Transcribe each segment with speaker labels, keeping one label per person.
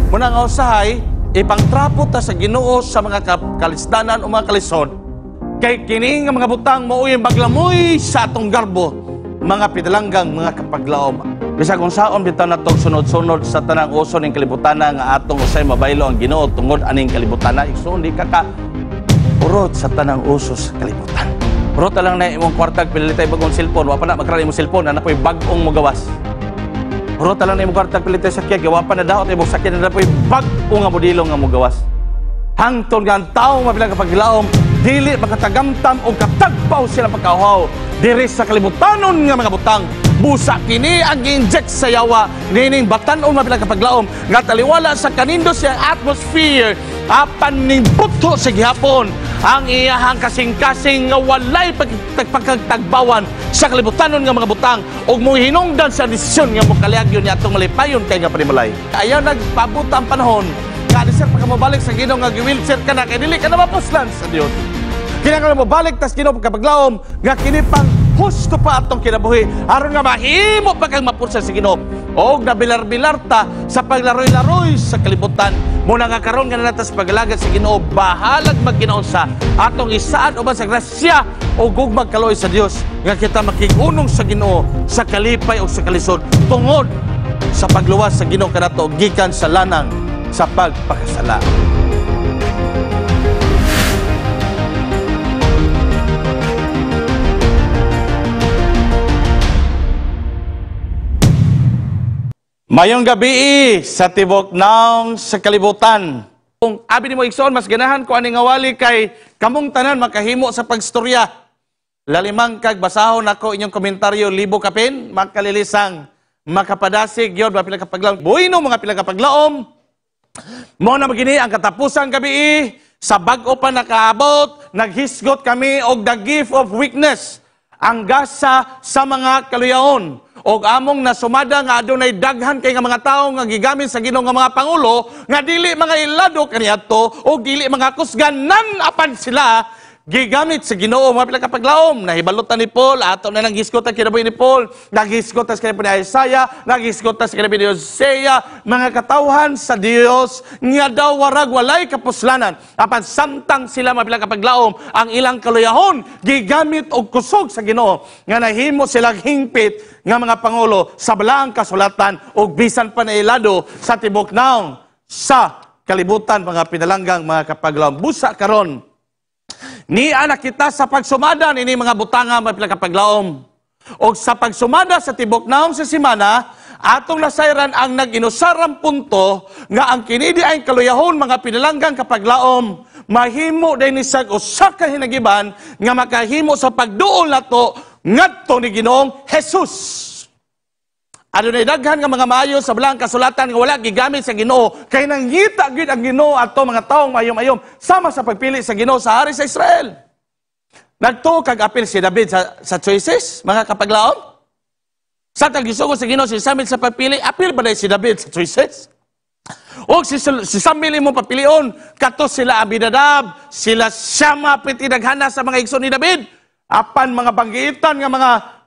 Speaker 1: Muna nga usahay, ipangtrapo ta sa Ginoo sa mga kalisdanan o mga kalisod. Kay kini nga mga butang mauy baglamoy sa atong garbo, mga pidalanggang mga kapaglaom. Bisa kung saon bitaw natong sunod-sunod sa tanang uso ning kalibutan nga atong usay mabaylo ang Ginoo tungod aning kalibutan. Igsoon di ka urot sa tanang uso sa kalibutan. Urot lang na imong kwartag pilitay bagong cellphone, wa pa na makrali imong cellphone na napoy bag-ong magawas. Urot lang na imong kwartag pilitay sakya, wa pa na daot imong sakya na napoy bag-ong nga modelo nga mogawas. Hangtod nga ang taong mabilang kapaglaom, dili makatagamtam o katagpaw sila pagkauhaw diri sa kalibutanon nga mga butang. Busa kini ang inject sa yawa nining batan-on mabilang kapaglaom nga taliwala sa kanindo siyang atmosphere apan ning buto sa gihapon ang iyahang kasing-kasing nga walay pagpagtagbawan sa kalibutanon nga mga butang ug mohinungdan sa desisyon nga mokaliagyon ni atong malipayon kay nga panimalay. Ayaw nagpabuta ang panahon nga sir pagkamabalik sa Ginoo nga gi-wheelchair ka na kay dili ka na mapuslan sa Dios. Kinahanglan mo balik tas Ginoo pagkapaglaom nga kini pang husto pa atong kinabuhi aron nga mahimo pa kang mapursa sa Ginoo og nabilar-bilar ta sa paglaroy-laroy sa kalibutan. Muna nga karon nga natas pagalagad sa Ginoo bahalag magkinaunsa atong isaan uban sa grasya o gugmag kaloy sa Dios nga kita makigunong sa Ginoo sa kalipay o sa kalisod tungod sa pagluwas sa Ginoo kanato gikan sa lanang sa pagpakasala. Mayong gabi sa tibok naong sa kalibutan. Kung abi nimo igsoon mas ganahan ko ani nga wali kay kamong tanan makahimo sa pagstorya. Lalimang kag basahon nako inyong komentaryo libo kapin makalilisang makapadasig gyud mapila ka paglaom. Buhino mga pila ka paglaom. Mo na magini ang katapusan gabi sa bag-o pa nakaabot naghisgot kami og the gift of weakness ang gasa sa mga kaluyaon. Og among nasumada nga adunay daghan kay nga mga tawo nga gigamit sa Ginoo nga mga pangulo nga dili mga ilado kaniadto og dili mga kusganan apan sila gigamit sa Ginoo mga pila ka paglaom. Nahibalutan ni Paul ato na nang gisgotan kinabuhi ni Paul, naghisgotan sa kinabuhi ni Isaiah, naghisgotan sa kinabuhi ni Hosea, mga katawhan sa Dios nga daw warag walay kapuslanan apan samtang sila mga pila ka paglaom ang ilang kaluyahon gigamit og kusog sa Ginoo nga nahimo silang hingpit nga mga pangulo sa balaang kasulatan o bisan pa na ilado sa tibok naong sa kalibutan mga pinalanggang mga kapaglaom. Busa karon ni anak kita sa pagsumada nini mga butanga mga pinakapaglaom. O sa pagsumada sa tibok naong sa simana, atong nasayran ang nag-inusarang punto nga ang kinidi ay kaluyahon mga pinalanggang kapaglaom. Mahimo din isag usa ka hinagiban nga makahimo sa pagduol nato ngadto ni Ginoong Hesus. Adunay daghan nga mga maayo sa balaang kasulatan nga wala gigamit sa Ginoo kay nanghita gid ang Ginoo ato mga taong mayom-ayom sama sa pagpili sa Ginoo sa hari sa Israel. Nagtuo kag apil si David sa choices mga kapaglaom. Sa tagisugo sa Ginoo si Samuel sa pagpili, apil ba si David sa choices? O si Samuel mo papilion kato sila Abinadab, sila Shama pitinaghana sa mga igsoon ni David. Apan mga banggiitan nga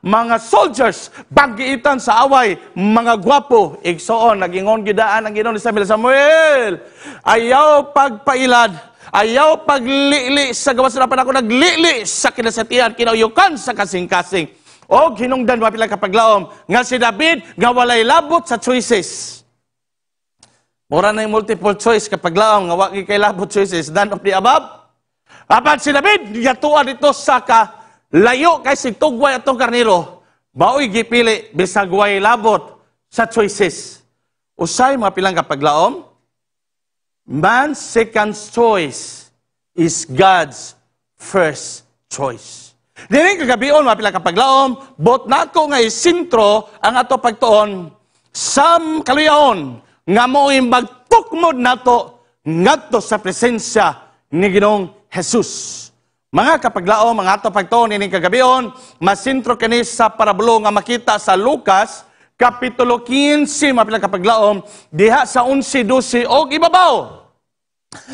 Speaker 1: mga soldiers, banggiitan sa away, mga gwapo, igsoon, nagingon gidaan ang Ginoo ni Samuel, ayaw pagpailad, ayaw paglili sa gawas na panako, naglili sa kinasatian, kinauyukan sa kasing-kasing. O hinungdan mapila kapaglaom, nga si David, nga walay labot sa choices. Mura na yung multiple choice kapaglaom, nga wagi kay labot choices, none of the above. Apan si David, gatuan dito sa layo kay sigtugway atong karniro, baoy gipili bisag way labot sa choices. Usay mga pilang kapaglaom, man's second choice is God's first choice. Dili kagabion mga pilang kapaglaom, bot nako nga isintro ang ato pagtuon sa kaluyahon nga mo'y magtukmod nato ngadto sa presensya ni Ginoong Hesus. Mga kapaglaom, mga ato pagtuon ining kagabion, masintro kini sa parabulo nga makita sa Lucas, Kapitulo 15, mga kapaglaom, diha sa 11-12 og ibabaw.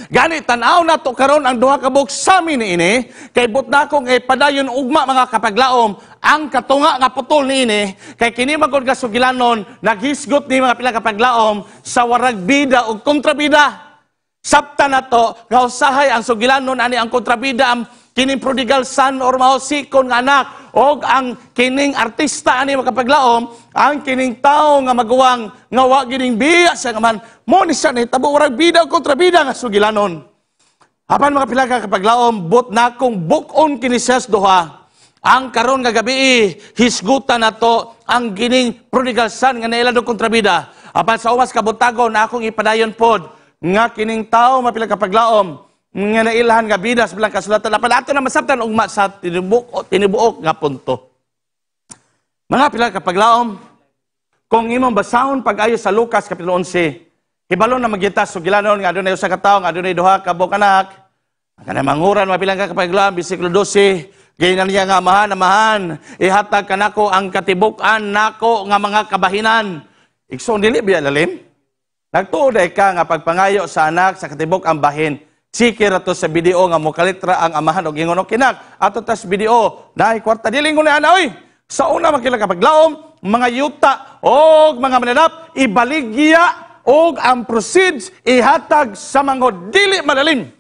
Speaker 1: Gani tanaw na to karon ang duha ka buok sami niini kay but na kong padayon ugma mga kapaglaom ang katunga nga putol niini kay kini magod nga sugilanon naghisgot ni mga pila kapaglaom sa warag bida ug kontrabida. Sabta na to nga usahay ang sugilanon ani ang kontrabida ang kining prodigal son or mahosikon nga anak og ang kining artista ani mga kapaglaom ang kining tao nga maguwang nga wa gining biya sa man mo ni siya nahitabo warag bida o kontrabida nga sugilanon. Apan mga pila ka kapaglaom but na kong bukon kini siya duha ang karon nga gabi hisgutan nato ang kining prodigal son nga naila do kontrabida. Apan sa umas kabutagon na akong ipadayon pod nga kining tao mapila kapaglaom nga nailahan nga bidas bilang kasulatan na pala ato na masabtan ugma sa tinibuok nga punto. Mga pila kapaglaom, kung imong basahon pag-ayo sa Lucas kapitulo 11, hibalo na magita sugilanon nga adunay usa ka tawo nga adunay duha ka buok anak. Kana manguran mapilang ka kapaglaom bersikulo 12, gaynan niya nga amahan, ihatag kanako ang katibuk-an nako nga mga kabahinan. Igsoon dili biya lalim. Nagtuod ka nga pagpangayo sa anak sa katibuk ang bahin. Sikir ato sa video nga mokalitra ang amahan og ingon og kinak. Ato tas video, dahil kwarta diling ko na oy. Sa una makila kapaglaom, mga yuta og mga mananap, ibaligya og ang proceeds ihatag sa mga dili malalim.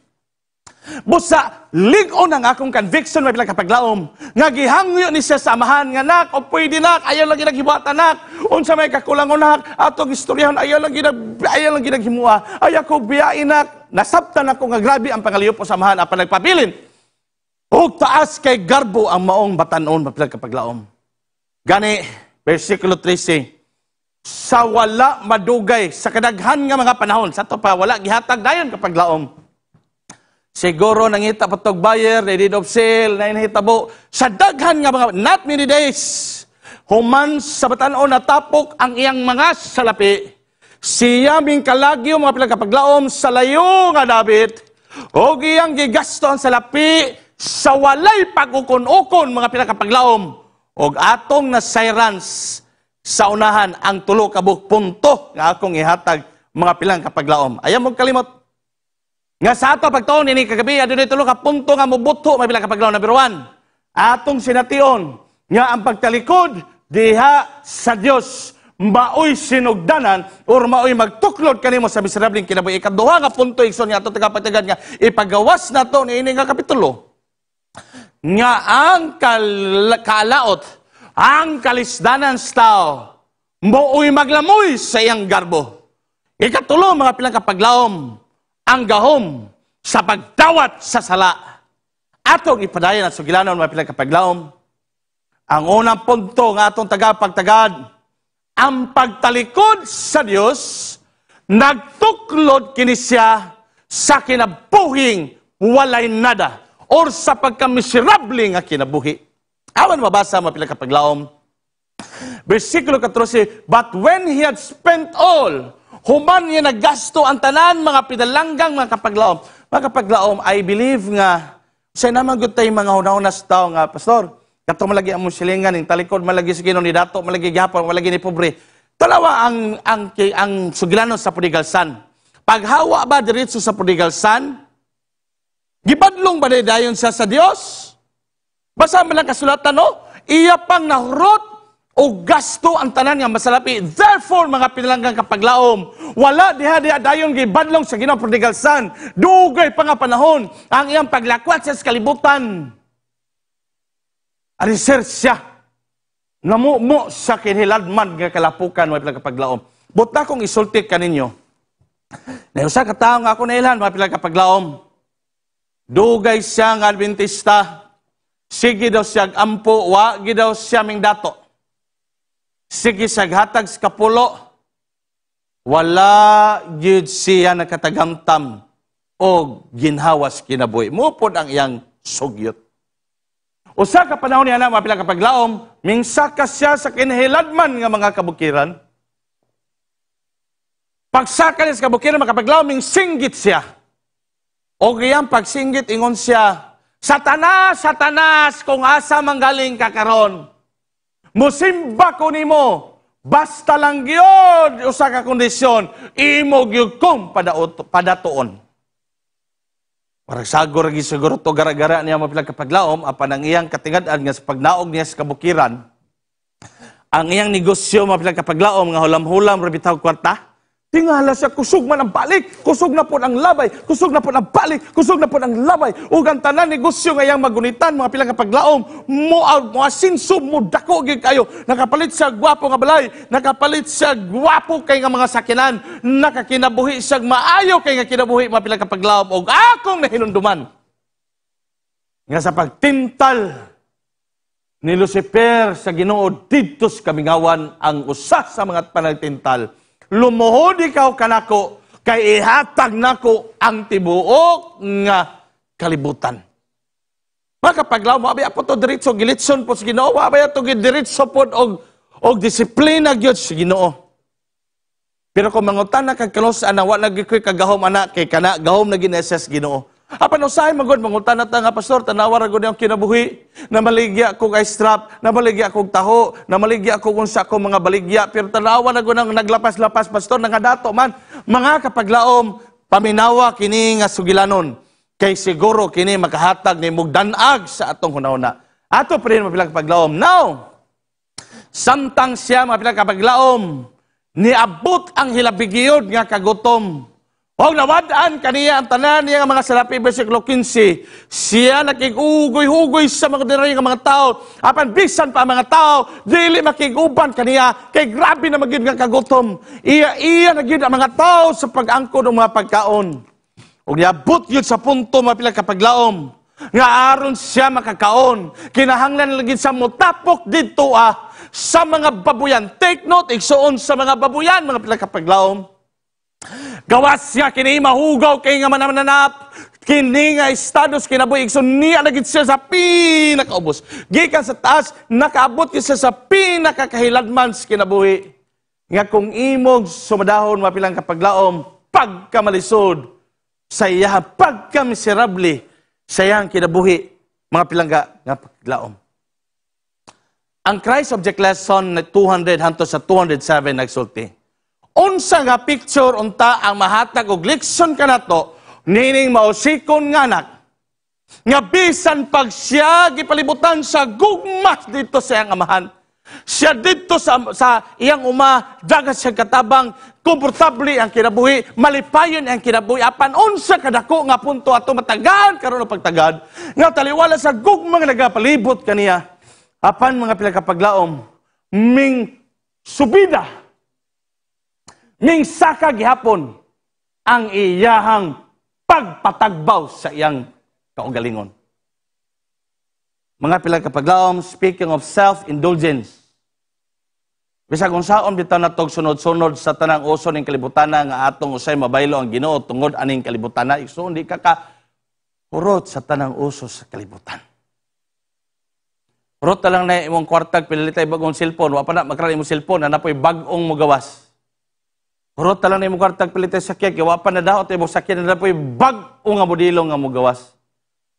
Speaker 1: Busa, ligon ang akong conviction mapila kapaglaom. Nga gihangyo ni siya sa amahan nga nak, o pwede nak, ayaw lang ginaghibuhat anak. Unsa may kakulangon nak, atong istoryahan, ayaw lang ginaghimuha. Ayaw ko biyain nak. Nasabtan ako nga grabe ang pangaliyo po sa amahan apan nagpabilin. Og taas kay garbo ang maong batanon mapila kapaglaom. Gani, versikulo 13, sa wala madugay sa kadaghan nga mga panahon, sa to pa wala gihatag dayon kapaglaom. Siguro nangita patog buyer, they did of sale, na inahitabo. Sa daghan nga mga, not many days, human sa batanon natapok ang iyang mga salapi. Siya ming kalagyo mga pinagkapaglaom sa layo nga David, o iyang gigasto ang salapi sa walay pag-ukon-ukon mga pinagkapaglaom, o atong nasayrans sa unahan ang tulo ka buok punto nga akong ihatag mga pilang kapaglaom. Ayaw mong kalimot. Nga sa ato pagtuon ini kagabi adunay tulo ka punto nga mobuto may bilang kapaglaom. Number 1, atong sination nga ang pagtalikod diha sa Dios maoy sinugdanan or maoy magtuklod kanimo sa miserabling kinabuhi. Ikaduha nga punto igsoon nga atong tagapagtagad nga ipagawas nato niini nga kapitulo nga ang kalaot ang kalisdanan sa tao maoy maglamoy sa iyang garbo. Ikatulo mga pilang kapaglaom ang gahom sa pagdawat sa sala. Atong ipadayon at sugilanon mga pilang kapaglaom. Ang unang punto nga atong tagapagtagad, ang pagtalikod sa Dios, nagtuklod kini siya sa kinabuhing walay nada or sa pagkamiserable nga kinabuhi. Awan mabasa mga pilang kapaglaom. Versikulo 14, but when he had spent all, human niya naggasto ang tanan mga pinalanggang mga kapaglaom. Mga kapaglaom, I believe nga, sa naman good tayo mga hunahunas tao nga, Pastor, kato malagi ang musilingan, yung talikod malagi sa ginon ni dato, malagi gihapon, malagi ni pobre. Talawa ang sugilanon sa prodigal son. Paghawa ba diretso sa prodigal son? Gibadlong ba dayon siya sa Dios? Basa mo lang kasulatan, no? Iya pang nahurot o gasto ang tanan nga masalapi. Therefore, mga pinalanggang kapaglaom, wala diha dayon gibadlong sa Ginoong prodigal son. Dugay pa nga panahon ang iyang paglakwat sa kalibutan. Ariser siya. Namumo sa kinhiladman nga kalapukan mga pinalanggang kapaglaom. Buta kong isulti kaninyo. Na usa ka tawo nga ako nailan mga pinalanggang kapaglaom. Dugay siya nga Adventista. Sige daw siya ampo, wagi daw siya ming dato. Sige sa hatag sa kapulo, wala yun siya nakatagamtam o ginhawas kinabuhi. Mupod ang iyang sugyot. Usa ka panahon niya na mapilang kapaglaom, mingsaka siya sa kinhiladman nga mga kabukiran. Pagsaka niya sa kabukiran, mga kapaglaom, mingsinggit siya. O gayang pagsinggit, ingon siya, Satanas, Satanas, kung asa manggaling ka karon. Musimba ko nimo, basta lang gyud usa ka kondisyon, imo gyud kong padatuon. Parang sagor lagi siguro to gara-gara niya mapilang kapaglaom, apan ang iyang katingad-an nga sa pagnaog niya sa kabukiran, ang iyang negosyo mapilang kapaglaom nga hulam-hulam rabitaw kwarta, tingala siya kusog man ang balik, kusog na po ang labay, kusog na po ang balik, kusog na po ang labay, ug ang tanan negosyo nga iyang magunitan, mga pilang kapaglaom, mo asinso, mo dako gid kayo, nakapalit siya gwapo nga balay, nakapalit siya gwapo kay nga mga sakinan, nakakinabuhi siya maayo kay nga kinabuhi mga pilang kapaglaom, ug akong nahinunduman. Nga sa pagtintal ni Lucifer sa Ginoo didto sa kamingawan ang usa sa mga panagtintal. Lumuhod ikaw kanako, kay ihatag nako ang tibuok nga kalibutan. Makapaglaw mo, abay po to diritso, gilitson po sa Ginoo, abay to diritso po og disiplina gyud sa Ginoo. Pero kung mangutan na kagkanos anawa nagikoy kagahom anak kay kana gahom na gineses Ginoo. Apan usahay magod mangutan na ta nga pastor, tanawa ra gud ang kinabuhi, na maligya ko kay strap, na maligya kog taho, na maligya ko unsa ko mga baligya, pero tanawa na gud ang naglapas-lapas pastor nga dato man. Mga kapaglaom, paminawa kini nga sugilanon, kay siguro kini makahatag ni mugdanag sa atong hunahuna. Ato pa rin mapilang kapaglaom. Now, samtang siya mapilang kapaglaom, niabot ang hilabigiyod nga kagutom. O nawadaan kaniya ang tanan niya nga mga salapi, versikulo 15, siya nakigugoy-hugoy sa mga dinari nga mga tao, apan bisan pa mga tao, dili makiguban kaniya, kay grabe na magid nga kagutom. Iya nagid ang mga tao sa pag-angkod ng mga pagkaon. O niabot yun sa punto mapilang kapaglaom, nga aron siya makakaon, kinahanglan lagi sa mutapok dito sa mga babuyan. Take note, igsuon sa mga babuyan, mga pilang kapaglaom. Gawas siya kini mahugaw kay nga mananap, kini nga estados kinabuhi, igsoon niya nagid siya sa pinakaubos. Gikan sa taas, nakaabot siya sa pinakakahiladman sa kinabuhi. Nga kung imog sumadahon mapilang kapaglaom, pagkamalisod, sa iya pagkamiserable, sa iyang kinabuhi, mga pilangga nga paglaom. Ang Christ Object Lesson 200 hanto sa 207 nagsulti. Unsa nga picture unta ang mahatag og leksyon kanato nining mausikon nga anak nga bisan pag siya gipalibutan sa gugmas dito sa iyang amahan, siya dito sa iyang uma dagat siya katabang, komportable ang kinabuhi, malipayon ang kinabuhi, apan unsa kadako nga punto ato matagaan karon og pagtagad nga taliwala sa gugma nga nagapalibot kaniya, apan mga pilakapaglaom ming subida, ming saka gihapon ang iyahang pagpatagbaw sa iyang kaugalingon. Mga pilang kapaglaom, speaking of self-indulgence, bisag unsaon bitaw natog sunod-sunod sa tanang uso ning kalibutana nga atong usay mabaylo ang Ginoo tungod aning kalibutana, igsoon di ka hurot sa tanang uso sa kalibutan. Hurot na lang na imong kwartag pilitay bagong cellphone, wa pa na magkaroon imong cellphone na napoy bag-ong mugawas. Hurot talang na imong kwartag pilitay sakyan, kaya pa na daot imong sakyan na po bag-o nga modelo nga mugawas.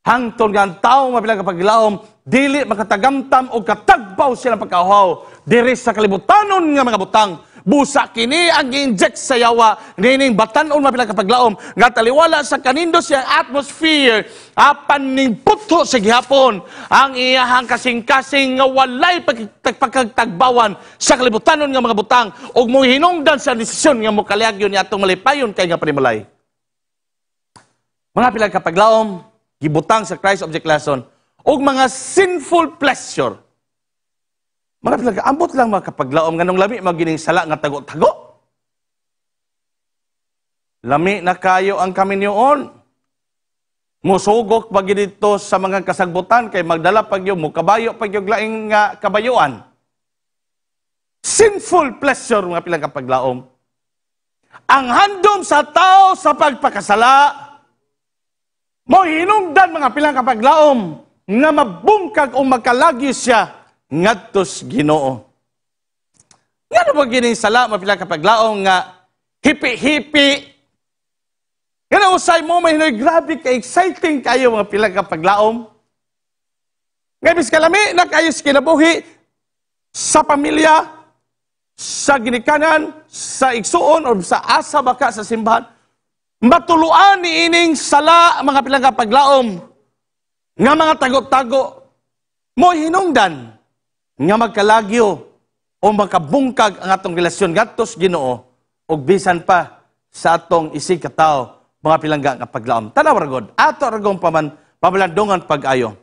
Speaker 1: Hangtod nga ang taong mapilang kapaglaom, dili makatagamtam o katagbaw silang pagkauhaw. Diri sa kalibutanon nga mga butang, busa kini ang inject sa yawa, nining batanon mapilang kapaglaom, nga taliwala sa kanindo siyang atmosphere, apan ning putho sa gihapon, ang iyahang kasing-kasing nga walay pagkagtagbawan sa kalibutanon nga mga butang, ug mo hinungdan sa desisyon nga mo kaliagyon ni atong malipayon kay nga panimalay. Mga pilang kapaglaom, gibutang sa Christ Object Lesson, ug mga sinful pleasure. Mga pilang ambot lang mga kapaglaom, nganong lami magining sala nga tago-tago. Lami na kayo ang kaminyoon. Musugok pag dito sa mga kasagbutan, kay magdala pag yung mukabayo pag yung laing kabayuan. Sinful pleasure, mga pilang kapaglaom. Ang handom sa tao sa pagpakasala, mo hinungdan mga pilang kapaglaom, nga mabungkag o magkalagi siya ngadtos Ginoo. Nga ba gining sala mapilang kapaglaom nga hipi-hipi? Nga na usay mo may grabe ka exciting kayo mga pilang kapaglaom. Nga bis kalami na kayo sa kinabuhi, sa pamilya, sa ginikanan, sa igsuon o sa asa baka sa simbahan. matuluan ni ining sala mga pilang kapaglaom nga mga tago-tago mo hinungdan nga magkalagyo o makabungkag ang atong relasyon ngadtos Ginoo ug bisan pa sa atong isig katao mga pilangga nga paglaom. Tanaw ragod, ato ragong pamalandungan pag-ayo.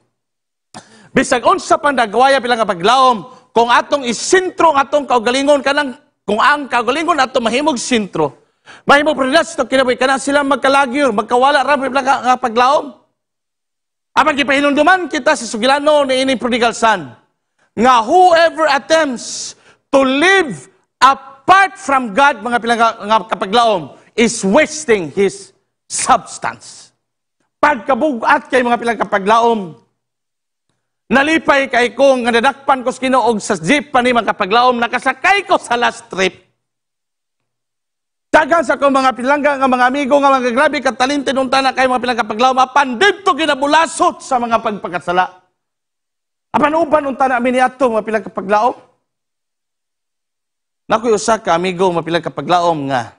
Speaker 1: Bisag unsa pang dagwaya pilang nga paglaom kung atong isintro ang atong kaugalingon kanang kung ang kaugalingon ato mahimog sintro, mahimog predas to kinabuhi kanang sila magkalagyo, magkawala ra pilang nga paglaom. Apan gipahinumduman kita sa sugilano ni ining prodigal son nga whoever attempts to live apart from God, mga pilang nga kapaglaom, is wasting his substance. Pagkabugat kay mga pilang kapaglaom, nalipay kay ko, nga nadakpan ko sa Ginoo sa jeep pa ni mga kapaglaom, nakasakay ko sa last trip. Dagan sa ko mga pilangga, nga mga amigo, nga mga grabe katalintin nung tanak kay mga pilang kapaglaom, apan dito ginabulasot sa mga pagpakasala. Apan uban nung tanak miniato mga pilang kapaglaom. Nakoy usa ka amigo mga pilang kapaglaom nga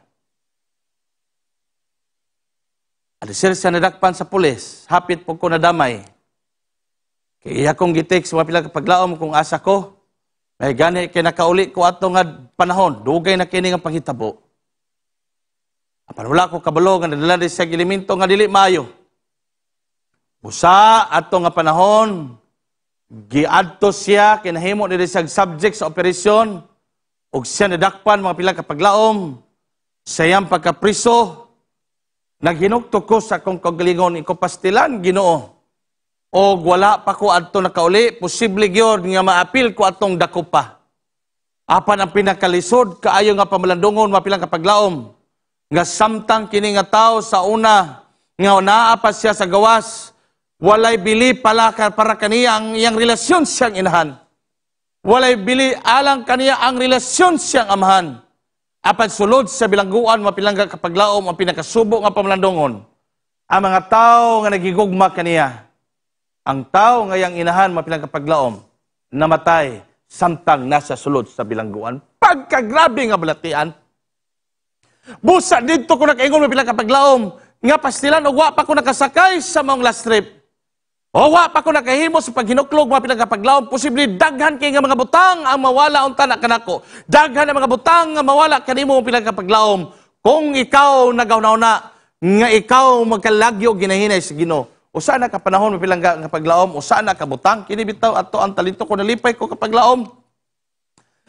Speaker 1: alisir siya nadakpan sa pulis, hapit po ko nadamay. Kaya akong gitext mga pilang kapaglaom kung asa ko, may gani kay nakauli ko ato nga panahon, dugay na kini nga panghitabo. Apan wala ko kabalo nga nadala di sa elemento nga dili maayo. Busa ato nga panahon, giadto siya kinahimo ni sa subject sa operasyon ug siya nadakpan mga pilang kapaglaom sa iyang pagkapriso. Naghinukto ko sa akong kagalingon iko pastilan Ginoo. Og wala pa ko adto nakauli, posible gyud nga maapil ko atong dako pa. Apan ang pinakalisod kaayo nga pamalandungon mga pilang kapaglaom nga samtang kini nga tao sa una nga naa pa siya sa gawas, walay bili pala para kaniya ang iyang relasyon siyang inahan. Walay bili alang kaniya ang relasyon siyang amahan. Apan sulod sa bilangguan mapilangga kapaglaom ang pinakasubo nga pamalandungon. Ang mga tao nga nagigugma kaniya. Ang tao nga iyang inahan mapilangga kapaglaom namatay samtang nasa sulod sa bilangguan. Pagkagrabe nga balatian. Busa dito ko nakaingon mapilangga kapaglaom nga pastilan og wa pa ko nakasakay sa mong last trip. O wa pa ko nakahimo sa paghinuklog mga pilang kapaglaom, posible daghan kay nga mga butang ang mawala unta na kanako. Daghan ang mga butang nga mawala kanimo pilang kapaglaom kung ikaw nagawnaw-na nga ikaw magkalagyo ginahinay sa Ginoo. Usa na ka panahon pilang kapaglaom, usa na ka butang kini bitaw ato ang talento ko nalipay ko kapaglaom.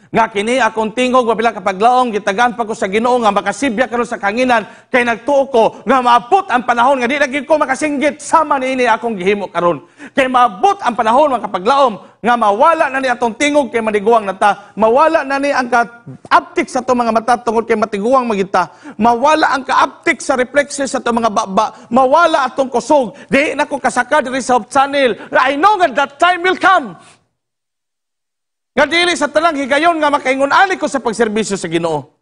Speaker 1: Nga kini akong tingog mapila kapaglaom gitagan pa ko sa Ginoo nga makasibya karon sa kanginan kay nagtuo ko nga maabot ang panahon nga di lagi ko makasinggit sama niini akong gihimo karon kay maabot ang panahon mga kapaglaom nga mawala na ni atong tingog kay maniguang nata, mawala na ni ang kaaptik sa atong mga mata tungod kay matiguang magita, mawala ang kaaptik sa reflexes sa atong mga baba, mawala atong kusog di na ko kasaka diri sa channel. I know that that time will come. Nga dili sa talang higayon nga makaingon-ani ko sa pagserbisyo sa Ginoo.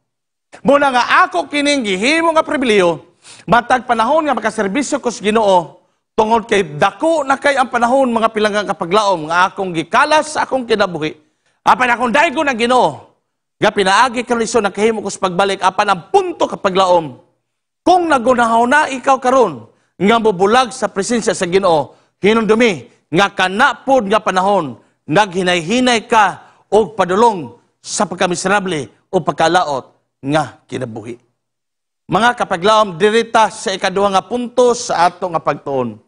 Speaker 1: Muna nga ako kining gihimo nga pribiliyo, matag panahon nga makaserbisyo ko sa Ginoo, tungod kay dako na kay ang panahon mga pilanggang kapaglaom nga akong gikalas sa akong kinabuhi. Apan akong daygo ng Ginoo, nga pinaagi karon nakahimo ko sa pagbalik apan ang punto kapaglaom. Kung nagunahaw na ikaw karon nga mobulag sa presensya sa Ginoo, hinumdumi nga kanapod nga panahon naghinay-hinay ka o padulong sa pagkamiserable o pagkalaot nga kinabuhi. Mga kapaglaom, dirita sa ikaduha nga punto sa ato nga pagtuon.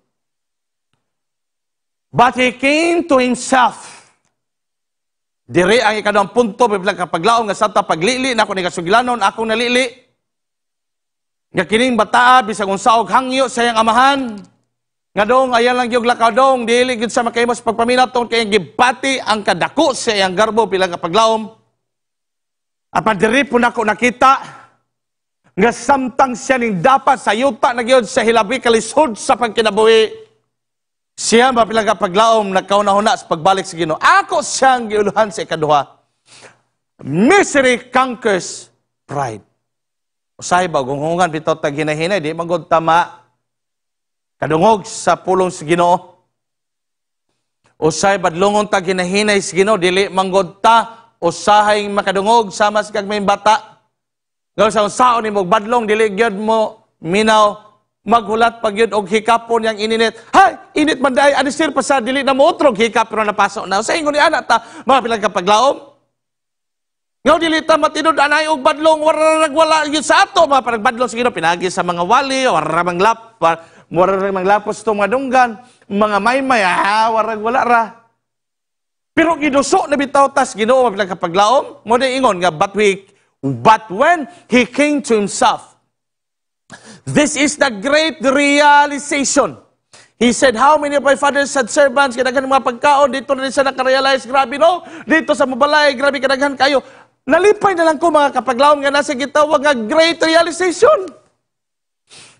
Speaker 1: But he came to himself. Diri ang ikaduhang punto, bilang kapaglaom nga sa ta paglili na ako ni kasugilanon, akong nalili. Nga kining bataa, bisag unsa og hangyo sa iyang amahan, nga dong, ayan lang yung lakaw dong, dili gid sa makahimos pagpaminaw tungkol kay gibati ang kadako sa iyang garbo bilang kapaglaom. Apan diri po nako nakita nga samtang siya ning dapat sa yuta na gyud sa hilabi kalisod sa pagkinabuhi. Siya mapilang kapaglaom nagkauna-una sa pagbalik sa Ginoo. Ako siyang giuluhan sa ikaduha. Misery conquers pride. Usahay ba gungungan bitaw tag hinahinay di magud tama. Kadungog sa pulong sa Ginoo. Usay badlongon ta ginahinay sa Ginoo dili manggod ta usahay makadungog sama sa kagmayng bata. Gaw sa unsaon nimo badlong dili gyud mo minaw, maghulat pag yun, og hikapon yang ininit. Hay, init man dahi, anisir pa sa dili na muutrog, hikap pero napasok na. Sa ingon ni anak ta, mga pilang kapaglaom. Ngaw dili ta matinod anay og badlong, wala yun sa ato, mga panagbadlong siguro, pinagi sa mga wali, warang manglapos to mga dunggan, mga maymay, warang wala ra. Pero ginuso na bitaw tas Ginoo mga kapaglaom, mo na ingon nga, but when he came to himself, this is the great realization. He said, how many of my fathers had servants, kadaghan mga pagkaon, dito na rin siya nakarealize, grabe no, dito sa mabalay, grabe kadaghan kayo. Nalipay na lang ko mga kapaglaom nga nasa gitawag nga great realization.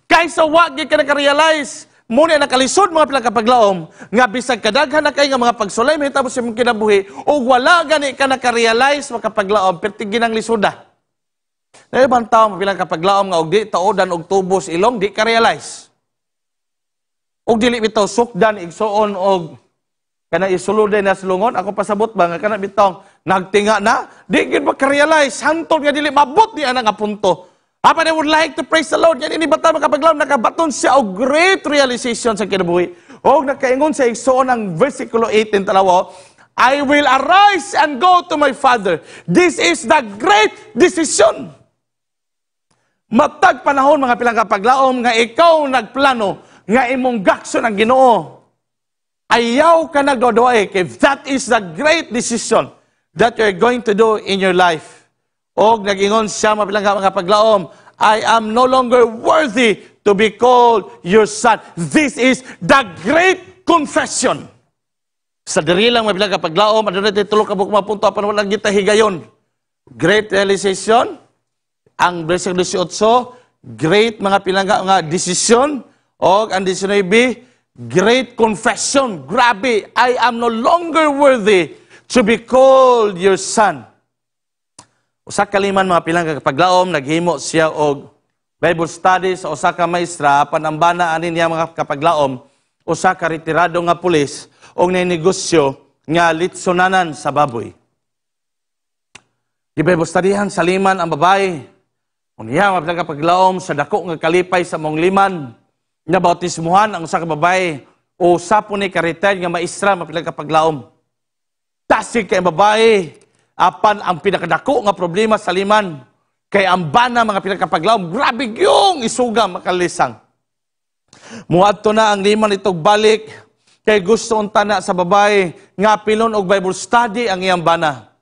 Speaker 1: Kaysa wag ka nakarealize, muna nakalisod mga pilang kapaglaom, nga bisag kadaghan na kayo nga mga pagsulay, may tapos yung kinabuhi, o wala gani ka nakarealize mga kapaglaom, pertigin ang lisuda. Na ibang tao, mga pilang kapaglaom nga, og di taodan, og tubos ilong, di ka realize. Og dili bitaw sukdan, igsoon, og kana isuluday na silungon, ako pasabot ba, nga kana bitaw, nagtinga na, di gid makarealize, hantol nga dili, mabot di ana nga punto. But I would like to praise the Lord. Yan inibata makapaglaom, nakabaton siya o great realization sa kinabuhi. O nakaingon sa igsoon ang versikulo 18 talawo, I will arise and go to my father. This is the great decision. Matag panahon mga pilang kapaglaom nga ikaw nagplano nga imong gakson ang Ginoo. Ayaw ka nagdodoy if that is the great decision that you're going to do in your life. Og nagingon siya mga kapaglaom, I am no longer worthy to be called your son. This is the great confession. Sa diri lang mga kapaglaom, adunay tulog ka mga punto apan wala kita higayon. Great realization, ang versikulo 18, great mga pilangga nga desisyon, og ang 19, great confession. Grabe, I am no longer worthy to be called your son. Usa ka liman mga pilang kapaglaom, naghimo siya og Bible study sa usa ka maestra, panambana ani niya mga kapaglaom, usa ka retirado nga pulis, og nainegosyo nga litsonanan sa baboy. Di Bible studyhan sa liman ang babae, unya mga pilang kapaglaom, sa dako nga kalipay sa mong liman, nga bautismuhan ang usa ka babae, o sa po ni ka-retired nga maestra, mga pilang kapaglaom. Tasig kay babae, apan ang pinakadako nga problema sa liman, kay ang bana mga pinakapaglaom, grabe yung isuga makalisang. Muadto na ang liman itong balik, kay gusto unta na sa babae, nga pilon og Bible study ang iyang bana.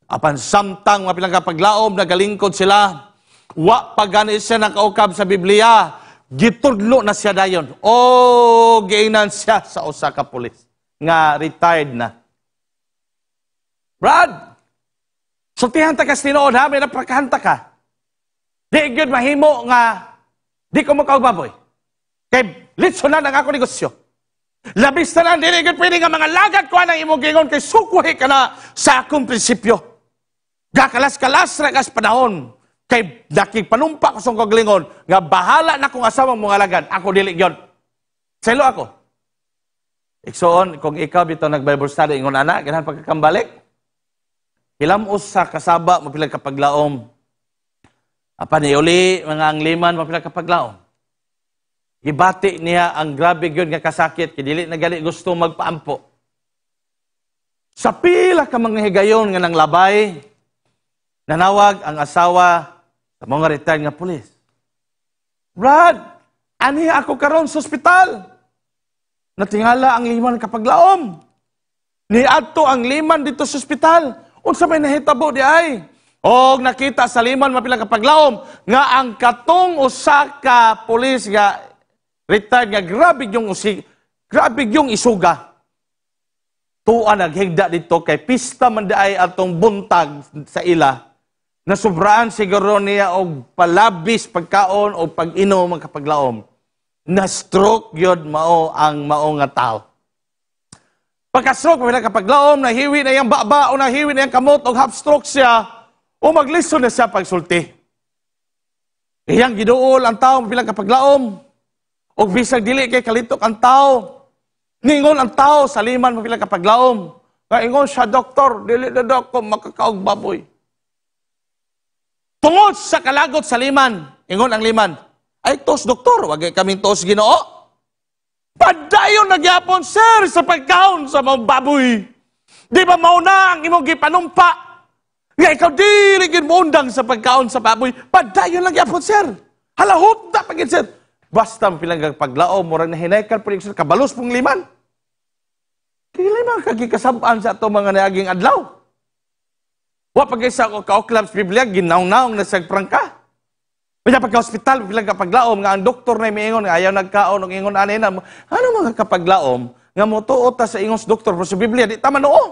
Speaker 1: Apan samtang mga pinakapaglaom, nagalingkod sila, wa pagani siya nakaukab sa Biblia, gitudlo na siya dayon. O giinan siya sa usa ka pulis, nga retired na. Brad, sultihan ta ka tinood ha, may naprakahanta ka. Di gyud mahimo nga, di ko makaugbaboy. Kay litsonan ang ako negosyo. Labis na lang, di gyud pwede nga mga lagad ko ang imong gingon, kay sukuhi ka na sa akong prinsipyo. Gakalas-kalas ragas panahon, kay nakigpanumpa ko sa kaglingon, nga bahala na kong asawang mga lagad, ako dili gyud. Selo ako. Iksoon, kung ikaw bito nag-Bible study, ingon anak, ganahan pagkakambalik, hilamos sa kasaba, mapilang kapaglaom. Apan uli, mga angliman, mapilang kapaglaom. Gibati niya ang grabe yun nga kasakit, kidili na gali gusto magpaampo. Sa pila ka mga higayon nga nang labay, nanawag ang asawa sa mga retired nga pulis. Brad, aniha ako karon sa ospital. Natingala ang liman kapaglaom. Niadto ang liman dito sa ospital. Unsa may nahitabo di ay? Og nakita sa liman mapilang kapaglaom nga ang katong usa ka pulis nga retired nga grabe yung isuga. Tuwa naghigda dito kay pista man di ay atong buntag sa ila. Nasubraan siguro niya og palabis pagkaon o pag-inom ang kapaglaom. Na-stroke yun mao ang mao nga tao. Pagka-stroke, pag kapaglaom, nahiwi na yung baba o nahiwi na yung kamot o half-stroke siya o maglison na siya pagsulti. Iyang giduol ang tao bilang kapaglaom o bisag dili kay kalitok ang tao. Ningon ang tao sa liman bilang kapaglaom. Ingon siya, doktor, dili na daw ko makakaog baboy. Tungod sa kalagot sa liman, ingon ang liman, ay tos doktor, wag kaming tos Ginoo. Padayon nagyapon sir sa pagkaon sa mga baboy. Di ba mauna ang imong gipanumpa? Nga ikaw dili gid moundang sa pagkaon sa baboy. Padayon lang yapon sir. Halahot na pagin sir. Basta pilang paglaom murag nahinaykan pud sir kabalos pong liman. Dili man kagikasab-an sa ato mga naaging adlaw. Wa pagay sa kauklab sa Biblia ginaw-naong na sa prangka. Kaya pagka-hospital, bilang kapaglaom, nga ang doktor na miingon, nga ayaw nagkaon, ng ingon anay na, ano mga kapaglaom, nga motuot ta sa ingos doktor, pero sa Biblia, di tama noo.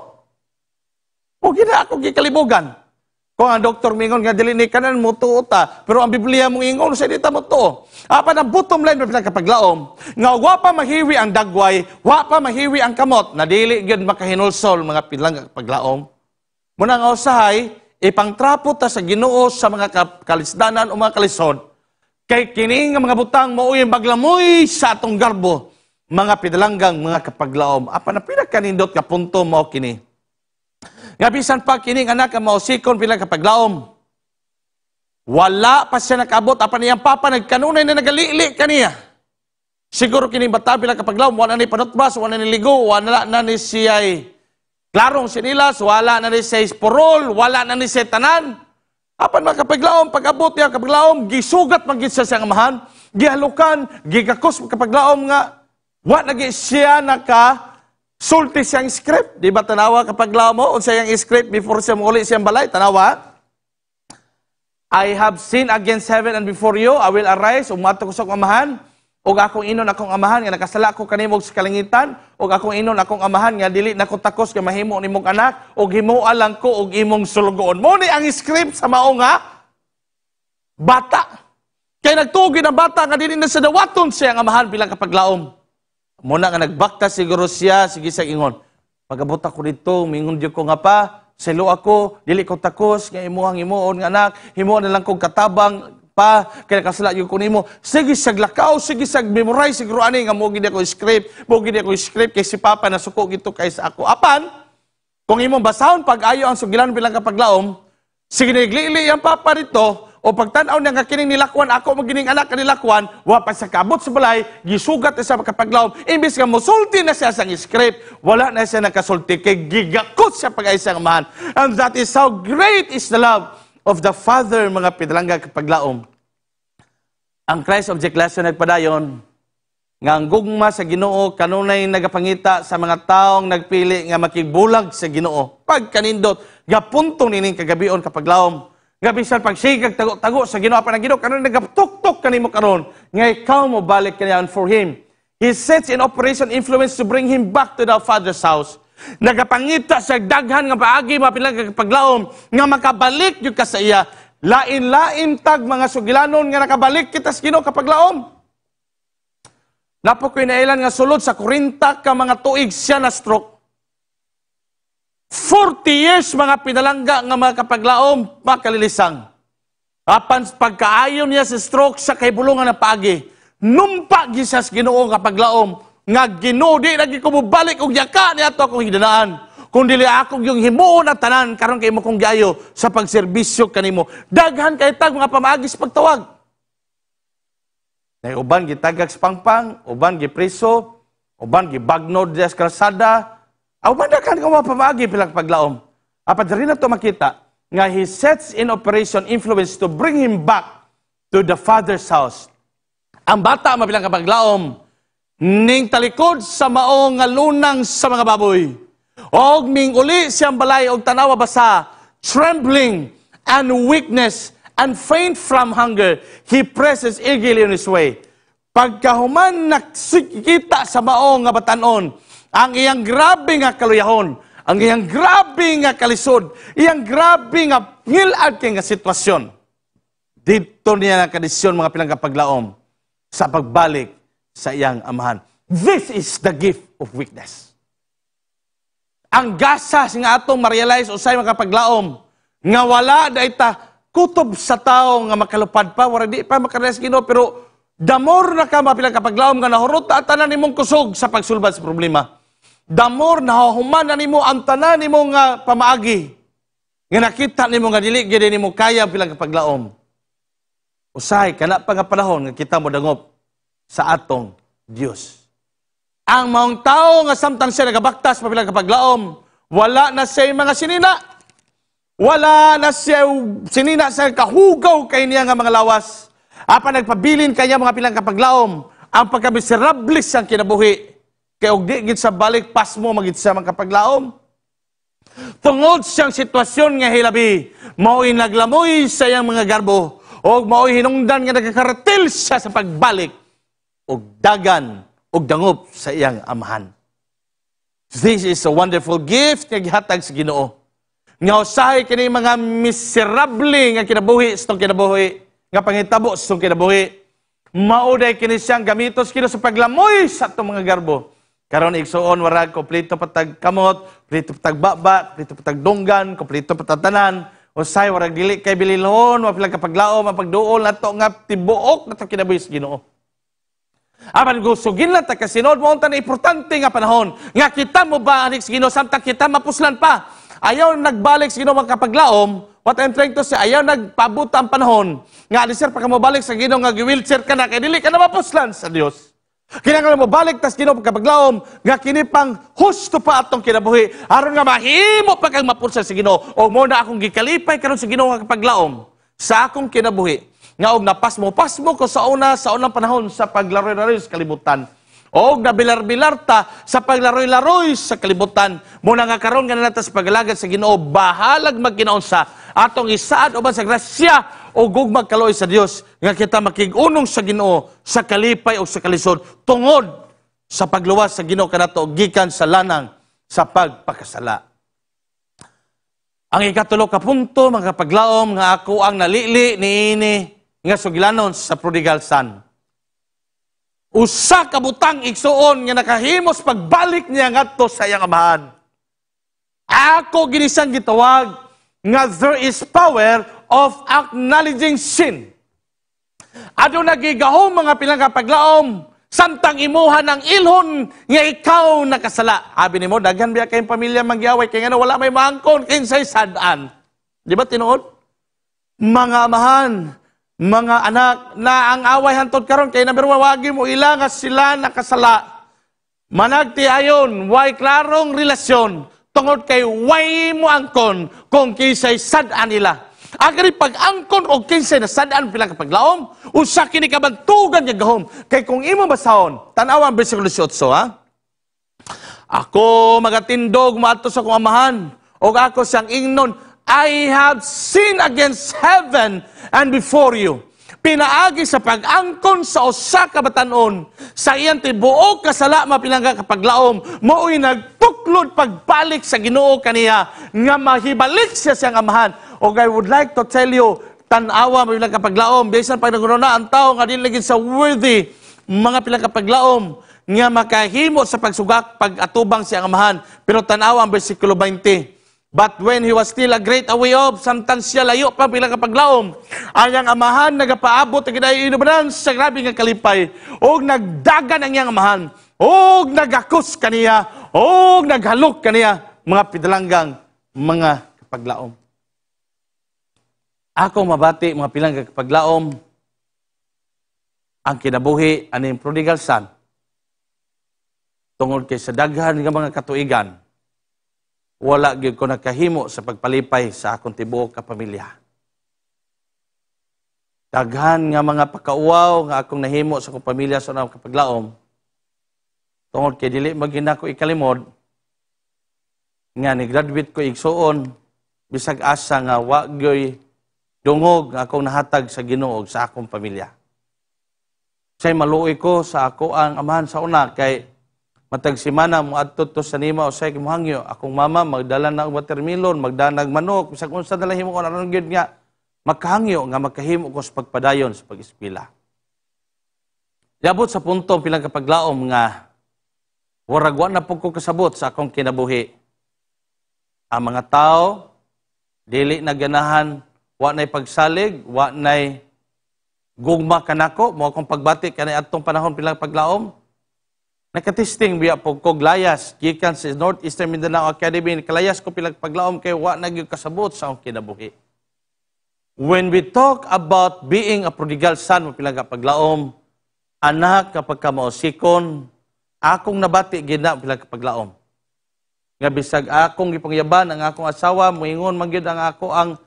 Speaker 1: O gina ako gikalibugan. Kung ang doktor miingon, nga dili ni kanan motuot ta, pero ang Biblia mong ingon, sa di tama to. Apan ang bottom line, bilang kapaglaom, nga wa pa mahiwi ang dagway, wa pa mahiwi ang kamot, na dili yun makahinulsol, mga pilang kapaglaom. Muna nga usahay, ipangtrapo ta sa Ginoo sa mga kalisdanan o mga kalisod. Kay kini nga mga butang mauy maglamoy sa atong garbo, mga pidalanggang mga kapaglaom. Apa na pinagkanindot ka punto mao kini. Nga bisan pa kini anak ka mausikon bilang kapaglaom. Wala pa siya nakabot apan iyang papa nagkanunay na nagalili kaniya. Siguro kini bata bilang kapaglaom wala ni panutbas, wala ni ligo, wala na ni siyay klarong sinilas, wala na ni sa isporol, wala na ni sa tanan. Apan mga kapaglaom, pag-abot niya kapaglaom, gisugat magit sa siyang amahan, gihalukan, gigakos kapaglaom nga, wala nagi siya sulti siyang script. Di ba tanawa kapaglaom mo, unsa yung script before siya muli siyang balay, tanawa? I have sinned against heaven and before you, I will arise, umato ko sa amahan, og akong inon akong amahan nga nakasala ko kanimo sa kalangitan, og akong inon akong amahan nga dili nako takos nga mahimo nimong anak, og himuan lang ko og imong sulugoon. Mo ni ang script sa mao nga bata. Kay nagtugi na bata nga dili na sa dawaton siya ang amahan bilang kapaglaom. Muna nga nagbakta siguro siya, sige sa ingon. Pagabot ako dito, mingon ko nga pa, selo ako, dili ko takos nga imuhang himuon nga anak, himuon na lang kong katabang pa, kaya kasala yung kunimo, sige saglakaw, sige sag-memorize, siguro ani nga mo gini ako script, kay si Papa na suko gito kay sa ako. Apan, kung imong basahon pag-ayo ang sugilan bilang kapaglaom, sige naglili ang Papa rito, o pagtanaw niya nga kining nilakwan, ako magining anak ka nilakwan, wa pa sa kabot sa balay, gisugat na sa kapaglaom, imbis nga musulti na siya sa script, wala na siya nakasulti, kay gigakot siya pag-ayo sa amahan. And that is how great is the love of the Father, mga pidalangga kapaglaom. Ang Christ Object Lesson nagpadayon, nga ang gugma sa Ginoo kanunay nagapangita sa mga taong nagpili nga makigbulag sa Ginoo. Pag kanindot, nga punto nining kagabion kapaglaom, nga bisan pagsigag tago-tago sa Ginoo, pa ng Ginoo, kanunay nagatuktok kanimo karon nga ikaw mo balik kaniyan for Him. He sets in operation influence to bring him back to the Father's house. Nagapangita sa daghan nga paagi mapilang kapaglaom nga makabalik yung ka sa iya. Lain-lain tag mga sugilanon nga nakabalik kita sa Ginoo kapaglaom. Napo ko'y nailan nga sulod sa 40 ka mga tuig siya na stroke. 40 years mga pinalangga nga mga kapaglaom makalilisang. Apan pagkaayon niya sa stroke sa kay bulungan na paagi, numpa gisas Ginoo kapaglaom nga Ginoo di lagi ko mobalik og yaka niadto akong hidinaan. Kundi akong yung himuon na tanan karon kay mo kong giayo sa pagserbisyo kanimo. Daghan kay tag mga pamaagi sa pagtawag. Nay uban gitagak sa pangpang, uban gipreso, uban gibagnod sa kalsada. Uban daghan ka mga pamaagi bilang paglaom. Apan diri na to makita nga he sets in operation influence to bring him back to the Father's house. Ang bata mabilang kapaglaom ning talikod sa mao nga lunang sa mga baboy. Og ming uli siyang balay og tanawa basa, trembling and weakness and faint from hunger, he presses eagerly on his way. Pagkahuman nakikita sa mao nga batanon, ang iyang grabe nga kaluyahon, ang iyang grabe nga kalisod, iyang grabe nga ngilad kay nga sitwasyon. Dito niya nakadesisyon mga pinagkapaglaom sa pagbalik sa iyang amahan. This is the gift of weakness. Ang gasas nga atong ma-realize usay makapaglaom nga wala da ita kutob sa tao nga makalupad pa wala di pa makarealize Ginoo, pero damor na ka mapilang kapaglaom nga nahurot ta tanan nimong kusog sa pagsulbad sa problema. Damor nahuman na nimo ang tanan nimo nga pamaagi nga nakita nimo nga dili gyud nimo kaya pilang kapaglaom. Usahay kana pa nga panahon nga kita mo dangop sa atong Dios. Ang maong tao nga samtang siya nagabaktas pabilang kapaglaom, wala na siya mga sinina. Wala na siya sinina sa kahugaw kay niya nga mga lawas. Apan nagpabilin kanya mga pilang kapaglaom, ang pagkamiserable siyang kinabuhi. Kaya og di gid sa balik pasmo magid sa mga kapaglaom. Tungod siyang sitwasyon nga hilabi, mao'y naglamoy sa iyang mga garbo, o mao'y hinungdan nga nagkakaratil siya sa pagbalik, og dagan, og dangop sa iyang amahan. This is a wonderful gift nga gihatag sa Ginoo. Nga usahay kini mga miserable nga kinabuhi sa itong kinabuhi, nga pangitabo sa itong kinabuhi, mauday kini siyang gamitos kino sa paglamoy sa itong mga garbo. Karon igsuon warag kompleto patag kamot, kompleto patag baba, kompleto patag dunggan, kompleto patag tanan. Usay warag dili kay bililhon, wa pilang kapaglaom, mapagduol nato nga tibuok nato kinabuhi sa Ginoo. Apan gusugin lang ta kasinod mo unta na importante nga panahon nga kita mo ba anik sa Ginoo samtang kita mapuslan pa. Ayaw nagbalik sa Ginoo makapaglaom, what I'm trying to say, ayaw nagpabot ang panahon nga alisir pa ka mo balik sa Ginoo nga gi-wheelchair ka na kay dili ka na mapuslan sa Dios. Kinahanglan mo balik tas Ginoo pagkapaglaom nga kini pang husto pa atong kinabuhi aron nga mahimo pa kang mapulsa sa Ginoo o mo na akong gikalipay karon sa Ginoo nga kapaglaom sa akong kinabuhi nga og napasmo ko sa unang panahon sa paglaroy-laroy sa kalibutan og nabilar-bilar ta sa paglaroy-laroy sa kalibutan mo na nga karon nga nata sa pagalagad sa Ginoo bahalag magkinaunsa atong isaad uban sa grasya o gugmag kaloy sa Dios nga kita makig-unong sa Ginoo sa kalipay o sa kalisod tungod sa pagluwas sa Ginoo kanato gikan sa lanang sa pagpakasala. Ang ikatulo ka punto mga kapaglaom nga ako ang nalili niini nga sugilanon sa prodigal son. Usa ka butang igsuon nga nakahimos pagbalik niya ngadto sa iyang amahan. Ako ginisang gitawag nga there is power of acknowledging sin. Ado nagigahom mga pilang kapaglaom, samtang imuha ng ilhon nga ikaw nakasala. Abi nimo daghan biya kayong pamilya mangyaway kay ngano wala may maangkon kinsay sad-an. Di ba tinuod? Mga amahan, mga anak na ang away hantod karon kay number 1 wagi mo ila nga sila nakasala. Managti ayon, way klarong relasyon tungod kay way mo angkon kung kinsay sad-an nila. Agari pag-angkon o kinsay na sadaan pilang kapaglaom, usa kini kabantugan niya gahom. Kay kung imo basahon, tanawa ang versikulo 18, ha? Ako magatindog maato sa kong amahan, o ako siyang ingnon, I have sinned against heaven and before you. Pinaagi sa pag-angkon sa usa ka batan-on, sa iyang tibuok kasala mapilangga kapaglaom, mo'y nagtuklod pagbalik sa Ginoo kaniya, nga mahibalik siya siyang amahan. O I would like to tell you, tanawa mo pilang kapaglaom, bisan pag naguna ang tao nga dinlagin sa worthy, mga pilang kapaglaom, nga makahimo sa pagsugak, pag-atubang siyang amahan. Pero tanawa ang versikulo 20. But when he was still a great away off, samtang siya layo pa pilang kapaglaom, ayang amahan nagapaabot ang kinainubanan sa grabe nga kalipay, o nagdagan ang iyang amahan, o nagakos kaniya, o naghalok kaniya, mga pidalanggang mga kapaglaom. Ako mabati mga pilang kapaglaom, ang kinabuhi aning prodigal son, tungod kay sa daghan nga mga katuigan, wala gyud ko nakahimo sa pagpalipay sa akong tibuok ka pamilya. Daghan nga mga pakauaw nga akong nahimo sa akong pamilya sa unang kapaglaom, tungod kay dili magina ko ikalimod, nga ni-graduate ko igsuon, bisag asa nga wa gyoy dungog nga akong nahatag sa Ginoo sa akong pamilya. Say maluoy ko sa ako ang amahan sa una kay matag simana mo adto to sa nima usay kay mohangyo akong mama magdala na og watermelon, magdanag manok, bisag unsa dala himo ko aron gyud nga makahangyo nga makahimo ko sa pagpadayon sa pag-eskwela. Yabot sa punto pilang kapaglaom nga waragwa na pug ko kasabot sa akong kinabuhi. Ang mga tao dili na ganahan, wa nay pagsalig, wa nay gugma kanako, mo akong pagbati kanay adtong panahon pilang paglaom. Nakatesting biya po ko layas, gikan sa Northeastern Mindanao Academy, kalayas ko pilang paglaom kay wa nagyug kasabot sa akong kinabuhi. when we talk about being a prodigal son, mapilang kapaglaom, anak kapag kamausikon, akong nabati gina mapilang kapaglaom. Nga bisag akong gipangyaban, ang akong asawa, muingon magyud ang ako ang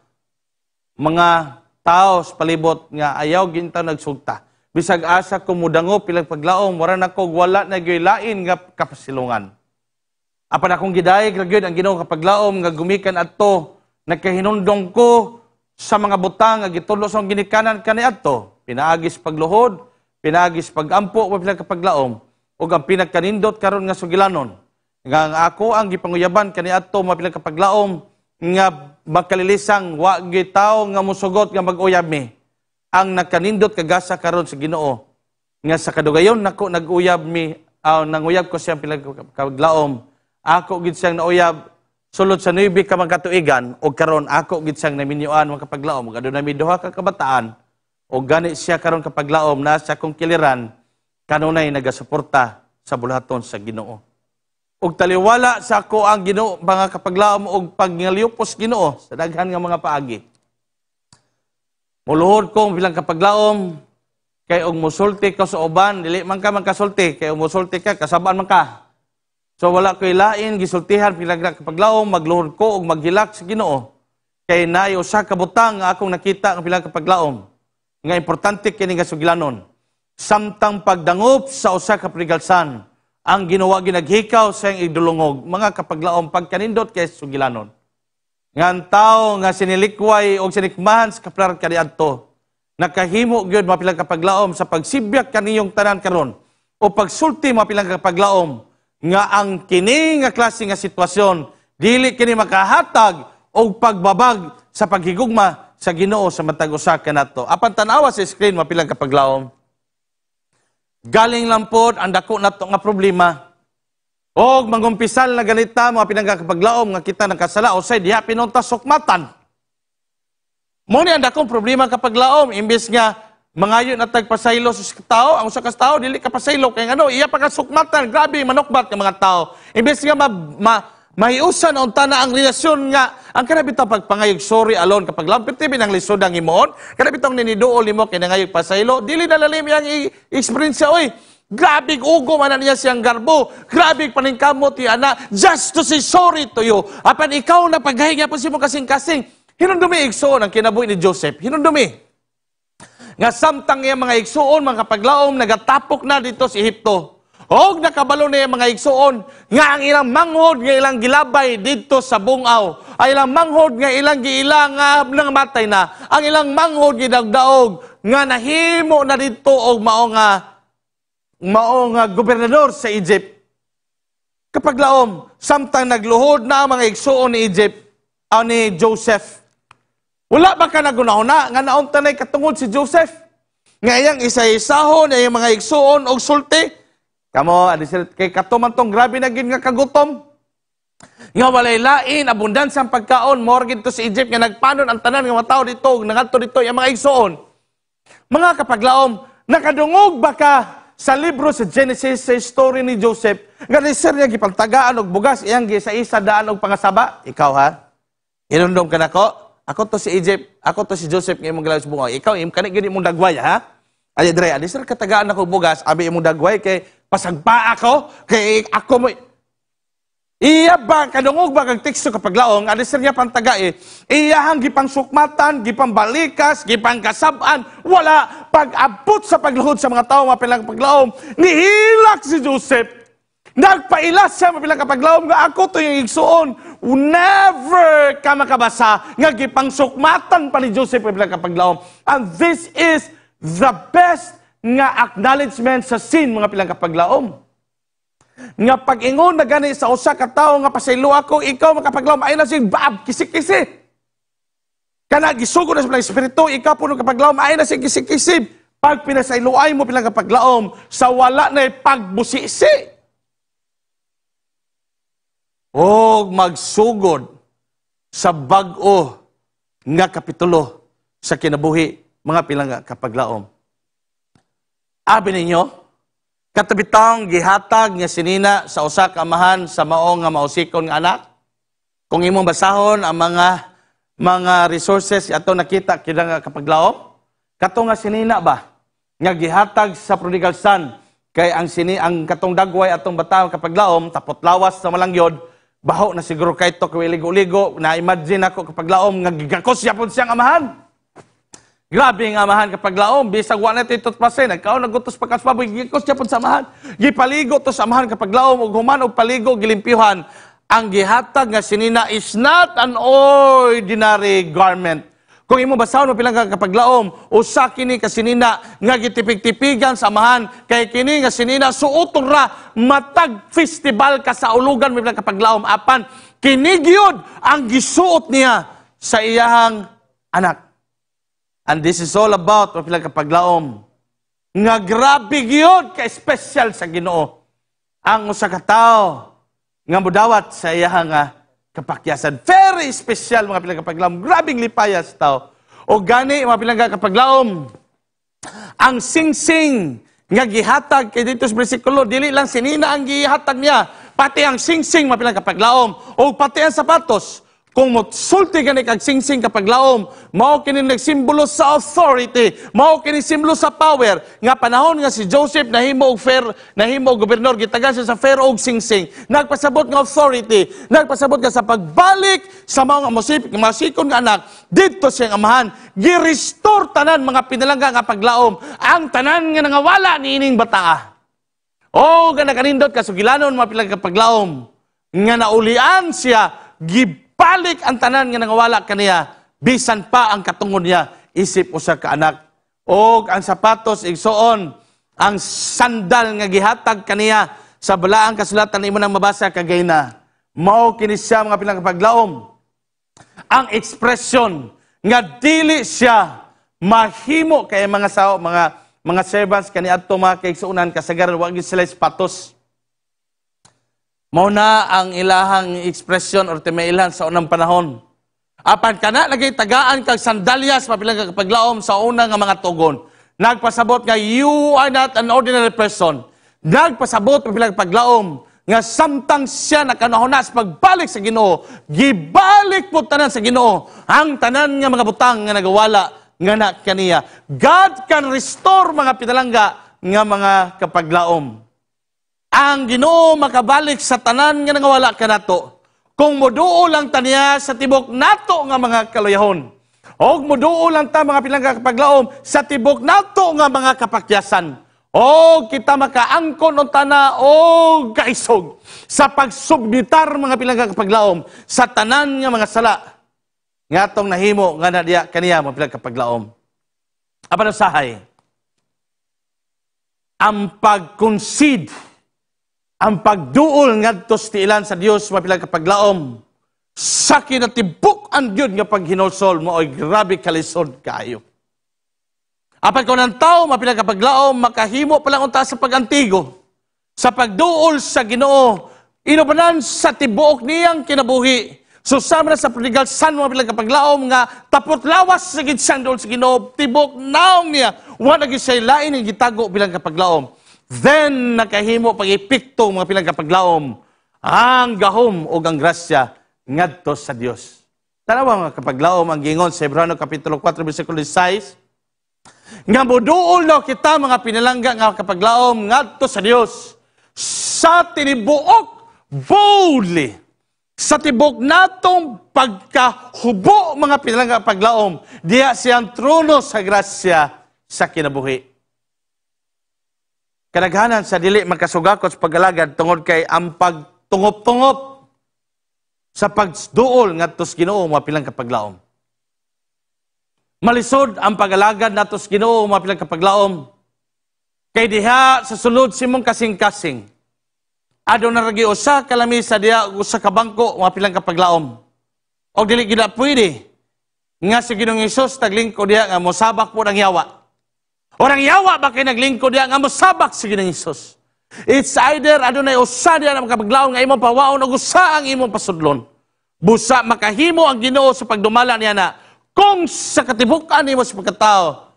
Speaker 1: mga tao sa palibot nga ayaw ginta nagsugta. Bisag asa ko mudango pilang paglaom, wala na ko wala na lain nga kapasilungan. Apan akong gidayeg ra gyud ang Ginoo kapaglaom nga gumikan adto, nagkahinundong ko sa mga butang nga gitudlo sa ginikanan kaniadto. Pinaagis pagluhod, pinaagis pagampo pilang kapaglaom, ug ang pinagkanindot karon nga sugilanon. Nga ako ang gipanguyaban kaniadto mapilang kapaglaom nga makalilisang wa gyud tawo nga musugot nga mag-uyab mi. Ang nagkanindot kagasa karon sa Ginoo nga sa kadugayon nako nag-uyab mi nanguyab ko siyang pinagkaglaom ako gid siyang nauyab sulod sa 9 ka mga katuigan o karon ako gid siyang naminyuan mga kapaglaom aduna mi duha ka kabataan o gani siya karon kapaglaom na sa kong kiliran kanunay nagasuporta sa bulaton sa Ginoo og taliwala sa ako ang Ginoo mga kapaglaom og pagngaliyupos Ginoo sa daghan nga mga paagi. Muluhod ko bilang kapaglaom, kay og musulti ka sa uban, dili man ka magkasulti, kay og musulti ka, kasabaan man ka. So wala ko'y lain, gisultihan bilang kapaglaom, magluhod ko og maghilak sa Ginoo. Kay naay usa ka butang nga akong nakita nga bilang kapaglaom. Nga importante kini nga sugilanon. Samtang pagdangop sa usa ka prodigalsan, ang ginawa ginaghikaw sa iyang idulungog, mga kapaglaom pagkanindot kay sugilanon. Ngan tao nga sinilikway o sinikmahan sa kaplar kaniadto, nakahimo gyud mapilang kapaglaom sa pagsibyak kaniyong tanan karon o pagsulti mapilang kapaglaom nga ang kini nga klase nga sitwasyon dili kini makahatag og pagbabag sa paghigugma sa Ginoo sa matag usa kanato. Apan tan-awa sa screen mapilang kapaglaom. Galing lang pod ang dako nato nga problema. Og mangumpisal na ganita mga pinagkakapaglaom nga kita nakasala o say diha pinunta sukmatan. Mo ni ang dakong problema kapaglaom imbes nga mangayon at tagpasaylo sa tao, ang usa ka tao dili ka pasaylo kay ngano iya pa ka sukmatan, grabe manukbat ka mga tao. Imbes nga mahiusan unta na ang relasyon nga ang kanabitaw pagpangayog sorry alone kapag lampit binang lisod ang imoon, kanabitaw niniduol nimo kay nangayog pasaylo, dili nalalim yang experience oy. Grabe ugo man niya siyang garbo. Grabe paningkamot ti ana just to say sorry to you. Apan ikaw na paghahiga po si mo kasing-kasing. Hinundumi igsoon ang kinabuhi ni Joseph. Hinundumi. Nga samtang iya mga igsoon, mga kapaglaom, nagatapok na dito sa Ehipto. Og nakabalo na mga igsoon, nga ang ilang manghod, nga ilang gilabay dito sa bungaw. Ay ilang manghod, nga ilang giilang nang matay na. Ang ilang manghod, gidagdaog, nga nahimo na dito og maong gobernador sa Egypt. Kapaglaom, samtang nagluhod na ang mga igsoon ni Egypt, ni Joseph. Wala ba ka nagunahuna nga nauntanay katungod si Joseph? Nga iyang isa-isahon, iyang mga igsoon og sulti. Kamo, kay katumantong grabe na gid nga kagutom. Nga walay lain, abundansya ang pagkaon, morgin to sa Egypt, nga nagpanon ang tanan nga mga tao dito, nangadto dito, yung mga igsoon. Mga kapaglaom, nakadungog ba ka sa libro sa Genesis, sa story ni Joseph, nga sir niya gipagtagaan og bugas, iyang gisa-isa daan og pangasaba. Ikaw ha? Inundom ka na ko? Ako to si Egypt, ako to si Joseph nga imong galaw sa bungaw. Ikaw, kani gini imong dagway ha? Ay, Dre, sir katagaan ako bugas, abi imong dagway, kay pasagpa ako, kay ako mo... Iya ba, kadungog ba kag teksto kapag laong, sir niya pantaga iyahang gipang sukmatan, gipang balikas, gipang kasaban, wala pag-abot sa pagluhod sa mga tao mapilang paglaom, nihilak si Joseph. Nagpailas siya mapilang kapaglaom nga ako to yung igsuon. Never ka makabasa nga gipang sukmatan pa ni Joseph mapilang kapaglaom. And this is the best nga acknowledgement sa sin mga pilang kapaglaom. Nga pag-ingon na gani sa usa ka tawo nga pasaylo ako, ikaw makapaglaom ay na sing baab kisik-kisip. Kana gisugo na sa mga espiritu, ikaw puno kapaglaom ay na sing kisik-kisip. Pag pinasayloay mo pilang kapaglaom sa wala na pagbusisi. O magsugod sa bag-o nga kapitulo sa kinabuhi mga pilang kapaglaom. Abi ninyo, katabitang gihatag nga sinina sa usa ka amahan sa mao nga mausikon nga anak. Kung imong basahon ang mga mga resources ato nakita kida nga kapaglaom? Kato nga sinina ba? Nga gihatag sa prodigal son. Kay ang katong dagway atong bataw kapaglaom, tapot lawas sa malangyod, baho na siguro kay to kay ligo-ligo, na-imagine ako kapaglaom nga gigakos yapon siyang amahan. Grabe ang amahan kapaglaom, bisag wa na ito tutpasin, nagkaon nagutos pagkaspaboy, gigakos yapon sa amahan. Gipaligo to sa amahan kapaglaom, ug human og paligo, gilimpyuhan. Ang gihatag nga sinina is not an ordinary garment. Kung imo basahon mo pilang kapaglaom, usa kini ka sinina nga gitipig-tipigan sa amahan, kay kini nga sinina suoton ra matag festival ka sa ulugan mo pilang kapaglaom, apan kini gyud ang gisuot niya sa iyahang anak. And this is all about mo pilang kapaglaom. Nga grabe gyud ka special sa Ginoo ang usa ka tawo nga modawat sa iyahang kapakyasan. Very special mga pilang kapaglaom. Grabing lipayas tao. O gani mga pilang kapaglaom. Ang singsing nga gihatag kay dito sa bersikulo, dili lang sinina ang gihatag niya, pati ang singsing mga pilang kapaglaom o pati ang sapatos. Kung sulti gani kag singsing kapaglaom, mao kini nagsimbolo sa authority, mao kini simbolo sa power. Nga panahon nga si Joseph nahimo og gobernador, gitagan siya sa Pharaoh og singsing. Nagpasabot nga authority, nagpasabot nga sa pagbalik sa mga masikon nga anak, dito siyang amahan, gi-restore tanan mga pinalangga nga paglaom, ang tanan nga nangawala niining bataa. O nga nakanindot kasugilanon mga pilang kapaglaom, nga naulian siya, balik ang tanan nga nangawala kaniya, bisan pa ang katungod niya, isip usa ka anak. O ang sapatos, igsoon, ang sandal nga gihatag kaniya, sa balaang kasulatan imo nang mabasa kagay na, mao kini siya mga pilang kapaglaom. Ang ekspresyon nga dili siya mahimo kay mga servants kaniadto mga kaigsuonan kasagaran wa gyud sila sapatos. Mao na ang ilahang ekspresyon or timailan sa unang panahon. Apan kana lagay tagaan kag sandalyas mapilang kapaglaom sa unang nga mga tugon. Nagpasabot nga you are not an ordinary person. Nagpasabot mapilang kapaglaom nga samtang siya nakanahon sa pagbalik sa Ginoo, gibalik po tanan sa Ginoo ang tanan nga mga butang nga nagawala nga na kaniya. God can restore mga pinalangga nga mga kapaglaom. Ang Ginoo makabalik sa tanan nga nangawala kanato kung moduo lang taniya sa tibok nato nga mga kaluyahon. O moduo lang ta mga pinalangga kapaglaom sa tibok nato nga mga kapakyasan. O kita makaangkon o tana o kaisog sa pagsubmitar mga pinalangga kapaglaom sa tanan nga mga sala nga atong nahimo nga nadiya kaniya mga pinalangga kapaglaom. Apan usahay ang pag-concede, ang pagduol ngadto sa tiilan sa Dios mapilang kapaglaom, sa kinatibuk ang Diyon nga paghinulsol mo ay grabe kalisod kayo. Apan kung ang tao mapilang kapaglaom, makahimo palang unta sa pagantigo, sa pagduol sa Ginoo, inubanan sa tibuok niyang kinabuhi, susama na sa prodigal son mapilang kapaglaom nga tapot lawas sa gidsang dool sa Ginoo, tibok naong niya, wala gisay lain ang gitago bilang kapaglaom. Then, nakahimo pag-ipikto mga pilang kapaglaom, ang gahom o ang grasya ngadto sa Dios. Tanawa mga kapaglaom ang gingon sa Hebreo Kapitulo 4, versikulo 6, nga moduol na kita mga pinalangga nga kapaglaom ngadto sa Dios, sa tinibuok boldly, sa tibok natong pagkahubo mga pinalangga kapaglaom, diya siyang trono sa grasya sa kinabuhi. Kadaghanan sa dili makasugakot sa pag-alagad tungod kay ang pagtungop-tungop sa pagduol ngadto sa Ginoo mga pilang kapaglaom. Malisod ang pag-alagad nato sa Ginoo mga pilang kapaglaom. Kay diha sa sulod simong kasing-kasing. Aduna ragi usa ka lamisa diha usa ka bangko mga pilang kapaglaom. Og dili gid pwede nga si Ginoong Hesus taglingkod diha nga mosabak po ang yawa. Orang yawa ba kay naglingkod diha nga mosabak si Ginoong Hesus. It's either adunay usa diha nga makapaglaom nga imong pawaon ug usa ang imong pasudlon. Busa makahimo ang Ginoo sa pagdumala niya na kung sa katibukan nimo sa pagkatao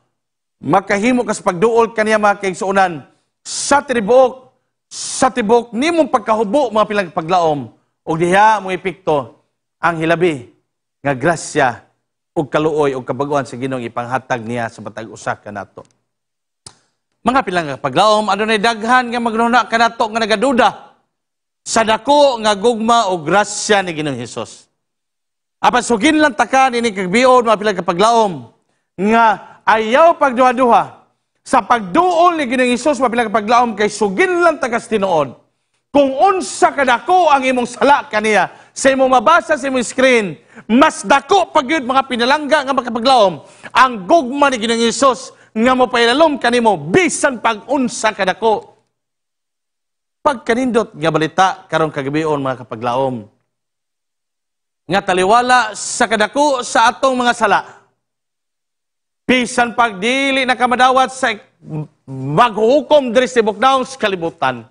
Speaker 1: makahimo ka sa pagduol kaniya mga kaigsuonan sa tibok nimong pagkahubo mga pilang paglaom ug diha mo epekto ang hilabi nga grasya ug kaluoy ug kabaguan sa Ginoong ipanghatag niya sa matag usa kanato. Mga pilang paglaom, adunay daghan nga magnuna kanato nga nagaduda sa dako nga gugma o grasya ni Ginoong Hesus. Apan sugin lang takan ini kagbion mga pilang paglaom nga ayaw pagduha-duha sa pagduol ni Ginoong Hesus mga pilang paglaom kay sugin lang takas tinuod. Kung unsa kadako ang imong sala kaniya sa imong mabasa sa imong screen, mas dako pag yun mga pinalangga nga makapaglaom ang gugma ni Ginoong Hesus nga mo pailalom kanimo bisan pag unsa kadako. Pagkanindot nga balita karong kagabion mga kapaglaom nga taliwala sa kadako sa atong mga sala. Bisan pag dili na kamadawat sa maghuhukom diri sa buknaw sa kalibutan.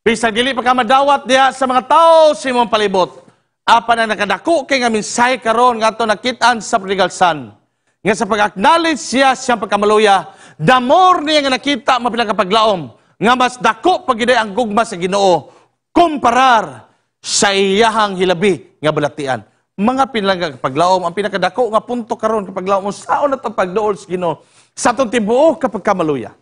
Speaker 1: Bisan dili pa ka madawat diha sa mga tao sa imong palibot. Apan na nakadako kay nga minsay karon nga ato nakitaan sa prodigal son. Nga sa pag-acknowledge siya siyang pagkamaluya, the more niya nga nakita mapilang kapaglaom, nga mas dako pagiday ang gugma sa Ginoo, kumparar sa iyahang hilabi nga balatian. Mga pinalangga kapaglaom, ang pinakadako nga punto karon kapaglaom, unsaon na itong pagdool sa Ginoo sa itong tibuok kapagkamaluya.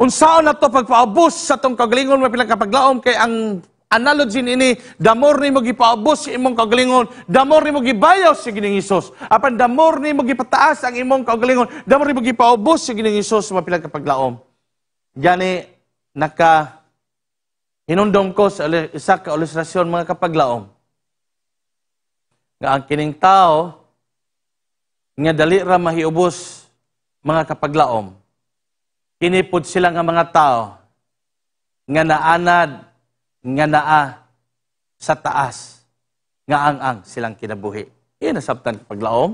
Speaker 1: Unsaon na ito pagpaubos sa itong kagalingon mapilang kapaglaom kay ang analogy ini, the more ni mo gipaubos sa imong kagalingon, the more ni mo gibayaw sa Ginoong Hesus. Apan the more ni mo gipataas ang imong kagalingon, the more ni mo gipaubos sa Ginoong Hesus mapilang kapaglaom. Gani hinundom ko sa isa ka ilustrasyon mga kapaglaom. Nga ang kining tao nga dali ra mahiubos mga kapaglaom. Kinipod sila nga mga tao nga naanad, nga naa sa taas, nga ang silang kinabuhi. Iyan nasabtan kapaglaom.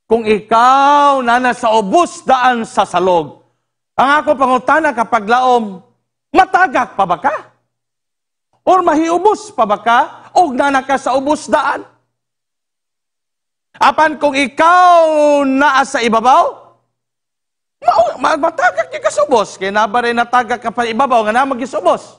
Speaker 1: Kung ikaw na nasa ubos daan sa salog, ang ako pangutana kapaglaom, matagak pa ba ka? Or mahiubos pa ba ka? O nana ka sa ubos daan? Apan kung ikaw naa sa ibabaw, matagak di ka subos. Kaya nabaray natagak ka pa ibabaw, nga na mag-isubos.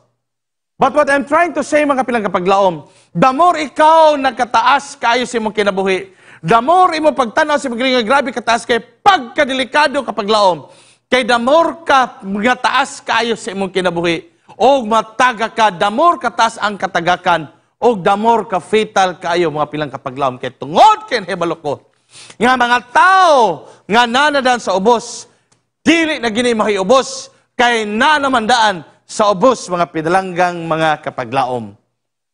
Speaker 1: But what I'm trying to say, mga pilang kapaglaom, the more ikaw nagkataas kayo sa imong kinabuhi, the more imo pagtanaw sa mga grabe kataas kay pagkadelikado kapaglaom, kay the more ka mga taas kayo sa imong kinabuhi, o matagak ka, the more kataas ang katagakan, o the more ka fatal kayo, mga pilang kapaglaom, kay tungod kay hebaloko. Nga mga tao nga nanadan sa ubos, dili na gini mahiubos, kay nanamandaan sa ubos mga pinalanggang mga kapaglaom.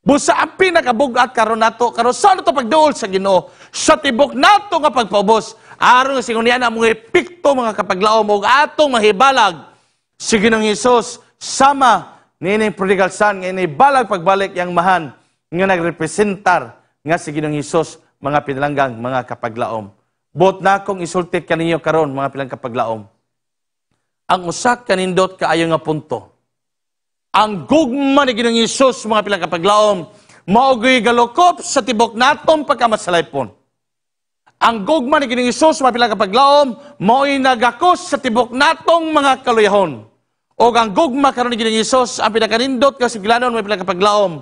Speaker 1: Busa ang pinakabugat karon nato, karon sa nato pagduol sa Ginoo, sa tibok nato nga pagpaubos, aron sa ingon na mga epekto mga kapaglaom ug atong mahibalag si Ginoong Hesus sama nining prodigal son nga balag pagbalik yang mahan nga nagrepresentar nga si Ginoong Hesus mga pinalanggang mga kapaglaom. Bot na akong isulti kaninyo karon mga pilang kapaglaom. Ang usak kanindot kaayo nga punto. Ang gugma ni Ginoong Hesus mga pilang kapaglaom, maogoy galokop sa tibok natong pagkamasalaypon. Ang gugma ni Ginoong Hesus mga pilang kapaglaom, mao'y nagakos sa tibok natong mga kaluyahon. O ang gugma karon ni Ginoong Hesus, ang pinakanindot ka siglanon mga pilang kapaglaom,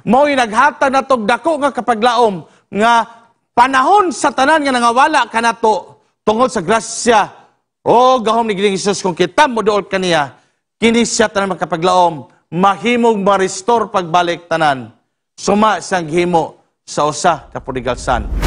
Speaker 1: mao'y naghatag natog dako nga kapaglaom, nga panahon sa tanan nga nangawala kanato tungod sa grasya o gahom ni Ginoong Hesus kung kita mo dool kaniya, kini siya tanan makapaglaom, mahimong ma-restore pagbalik tanan. Suma sang himo sa usa ka prodigal son.